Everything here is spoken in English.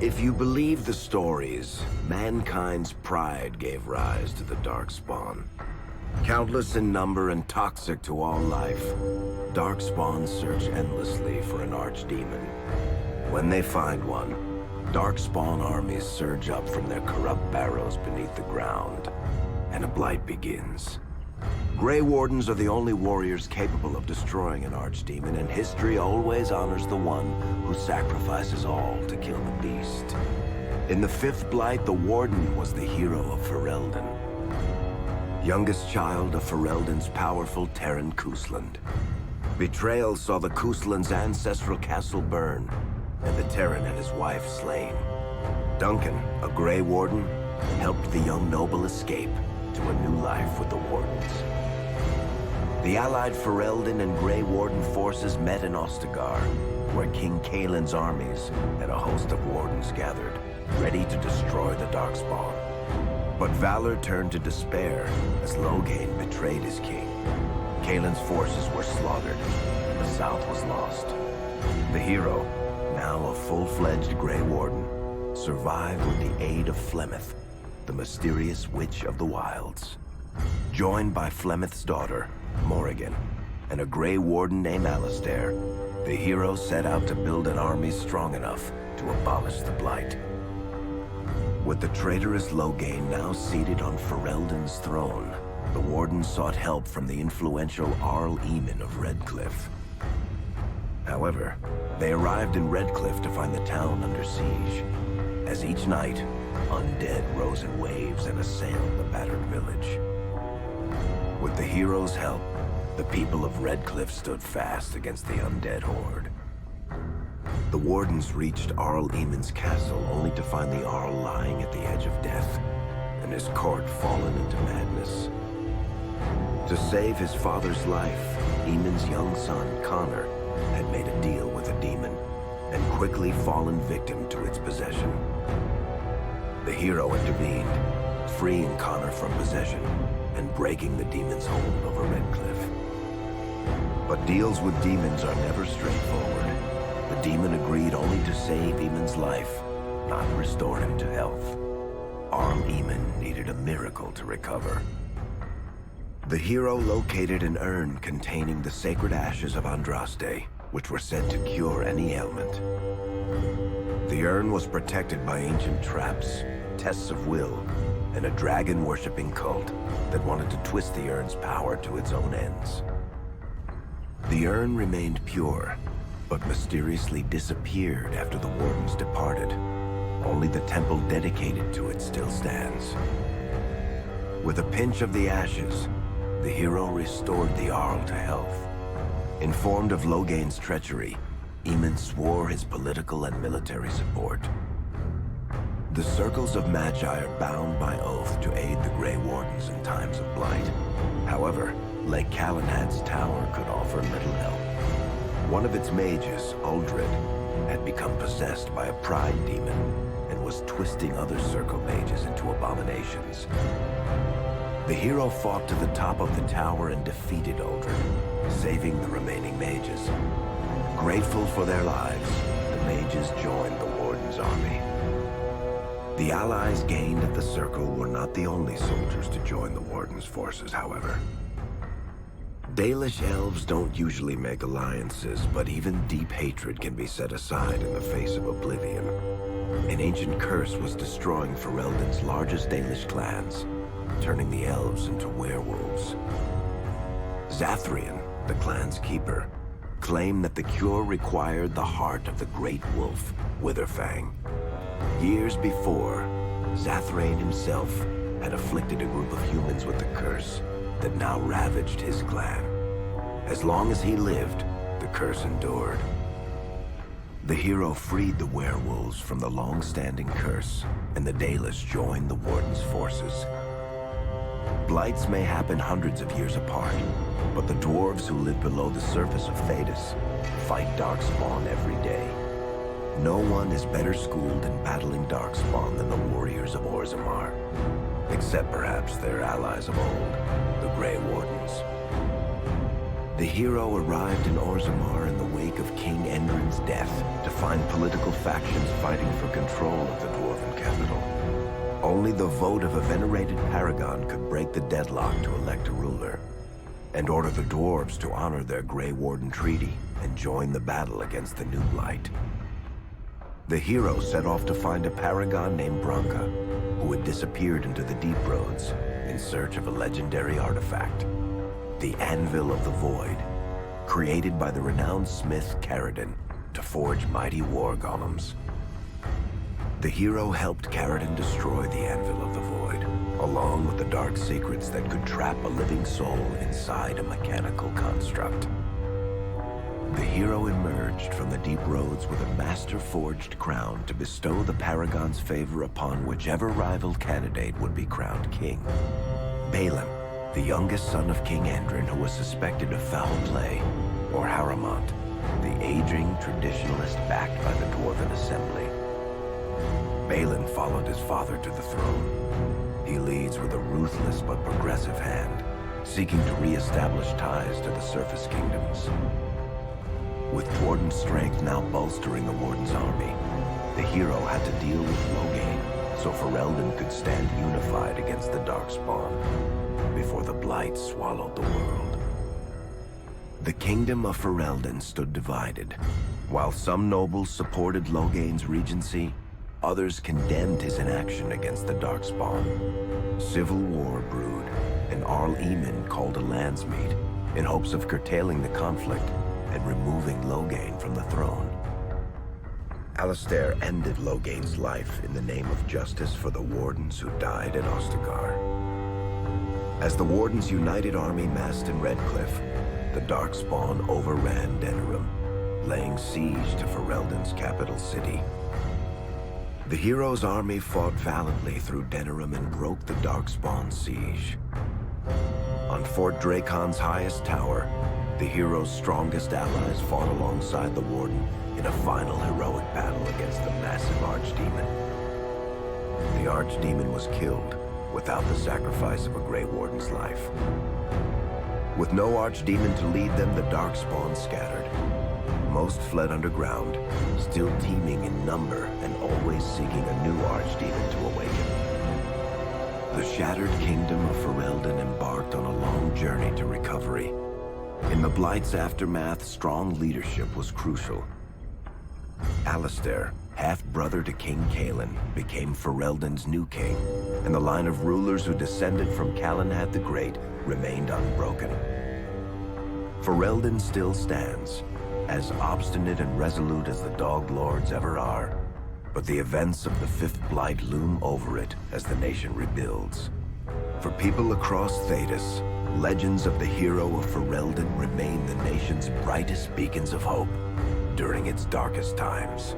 If you believe the stories, mankind's pride gave rise to the Darkspawn. Countless in number and toxic to all life, Darkspawn search endlessly for an archdemon. When they find one, Darkspawn armies surge up from their corrupt barrows beneath the ground, and a blight begins. Grey Wardens are the only warriors capable of destroying an archdemon, and history always honors the one who sacrifices all to kill the beast. In the fifth blight, the Warden was the hero of Ferelden. Youngest child of Ferelden's powerful Terran Cousland. Betrayal saw the Cousland's ancestral castle burn, and the Terran and his wife slain. Duncan, a Grey Warden, helped the young noble escape to a new life with the Wardens. The allied Ferelden and Grey Warden forces met in Ostagar, where King Kaelin's armies and a host of Wardens gathered, ready to destroy the Darkspawn. But valor turned to despair as Loghain betrayed his king. Kaelin's forces were slaughtered, and the South was lost. The hero, now a full-fledged Grey Warden, survived with the aid of Flemeth, the mysterious witch of the wilds. Joined by Flemeth's daughter, Morrigan, and a Grey Warden named Alistair, the hero set out to build an army strong enough to abolish the Blight. With the traitorous Loghain now seated on Ferelden's throne, the Warden sought help from the influential Arl Eamon of Redcliffe. However, they arrived in Redcliffe to find the town under siege. As each night, undead rose in waves and assailed the battered village. With the hero's help, the people of Redcliffe stood fast against the undead horde. The Wardens reached Arl Eamon's castle only to find the Arl lying at the edge of death, and his court fallen into madness. To save his father's life, Eamon's young son, Connor, had made a deal with a demon, and quickly fallen victim to its possession. The hero intervened, freeing Connor from possession, and breaking the demon's hold over Redcliffe. But deals with demons are never straightforward. The demon agreed only to save Eamon's life, not restore him to health. Arl Eamon needed a miracle to recover. The hero located an urn containing the sacred ashes of Andraste, which were said to cure any ailment. The urn was protected by ancient traps, tests of will, and a dragon-worshipping cult that wanted to twist the urn's power to its own ends. The urn remained pure, but mysteriously disappeared after the Wardens departed. Only the temple dedicated to it still stands. With a pinch of the ashes, the hero restored the Arl to health. Informed of Loghain's treachery, Eamon swore his political and military support. The Circles of Magi are bound by oath to aid the Grey Wardens in times of blight. However, Lake Calenhad's tower could offer little help. One of its mages, Uldred, had become possessed by a pride demon and was twisting other Circle mages into abominations. The hero fought to the top of the tower and defeated Uldred, saving the remaining mages. Grateful for their lives, the mages joined the Warden's army. The allies gained at the Circle were not the only soldiers to join the Warden's forces, however. Dalish elves don't usually make alliances, but even deep hatred can be set aside in the face of oblivion. An ancient curse was destroying Ferelden's largest Dalish clans, turning the elves into werewolves. Zathrian, the clan's keeper, claimed that the cure required the heart of the great wolf, Witherfang. Years before, Zathrain himself had afflicted a group of humans with the curse that now ravaged his clan. As long as he lived, the curse endured. The hero freed the werewolves from the long-standing curse, and the Dalish joined the Warden's forces. Blights may happen hundreds of years apart, but the dwarves who live below the surface of Thedas fight Darkspawn every day. No one is better schooled in battling Darkspawn than the warriors of Orzammar, except perhaps their allies of old, the Grey Wardens. The hero arrived in Orzammar in the wake of King Endrin's death to find political factions fighting for control of the Dwarven capital. Only the vote of a venerated paragon could break the deadlock to elect a ruler, and order the dwarves to honor their Grey Warden treaty and join the battle against the New Blight. The hero set off to find a paragon named Branka, who had disappeared into the Deep Roads in search of a legendary artifact, the Anvil of the Void, created by the renowned smith Caridin to forge mighty war golems. The hero helped Caridin destroy the Anvil of the Void, along with the dark secrets that could trap a living soul inside a mechanical construct. The hero emerged from the Deep Roads with a master-forged crown to bestow the Paragon's favor upon whichever rival candidate would be crowned king. Balin, the youngest son of King Endrin who was suspected of foul play, or Haramont, the aging traditionalist backed by the Dwarven Assembly. Balin followed his father to the throne. He leads with a ruthless but progressive hand, seeking to re-establish ties to the Surface Kingdoms. With Dwarden's strength now bolstering the Warden's army, the hero had to deal with Loghain, so Ferelden could stand unified against the Darkspawn, before the Blight swallowed the world. The kingdom of Ferelden stood divided. While some nobles supported Loghain's regency, others condemned his inaction against the Darkspawn. Civil war brewed, and Arl Eamon called a landsmeet in hopes of curtailing the conflict and removing Loghain from the throne. Alistair ended Loghain's life in the name of justice for the Wardens who died at Ostagar. As the Warden's united army massed in Redcliffe, the Darkspawn overran Denerim, laying siege to Ferelden's capital city. The hero's army fought valiantly through Denerim and broke the Darkspawn's siege. On Fort Dracon's highest tower, the hero's strongest allies fought alongside the Warden in a final heroic battle against the massive Archdemon. The Archdemon was killed without the sacrifice of a Grey Warden's life. With no Archdemon to lead them, the Darkspawn scattered. Most fled underground, still teeming in number and always seeking a new Archdemon to awaken. The shattered kingdom of Ferelden embarked on a long journey to recovery. In the Blight's aftermath, strong leadership was crucial. Alistair, half-brother to King Cailan, became Ferelden's new king, and the line of rulers who descended from Calenhat the Great remained unbroken. Ferelden still stands, as obstinate and resolute as the Dog Lords ever are, but the events of the Fifth Blight loom over it as the nation rebuilds. For people across Thedas, legends of the hero of Ferelden remain the nation's brightest beacons of hope during its darkest times.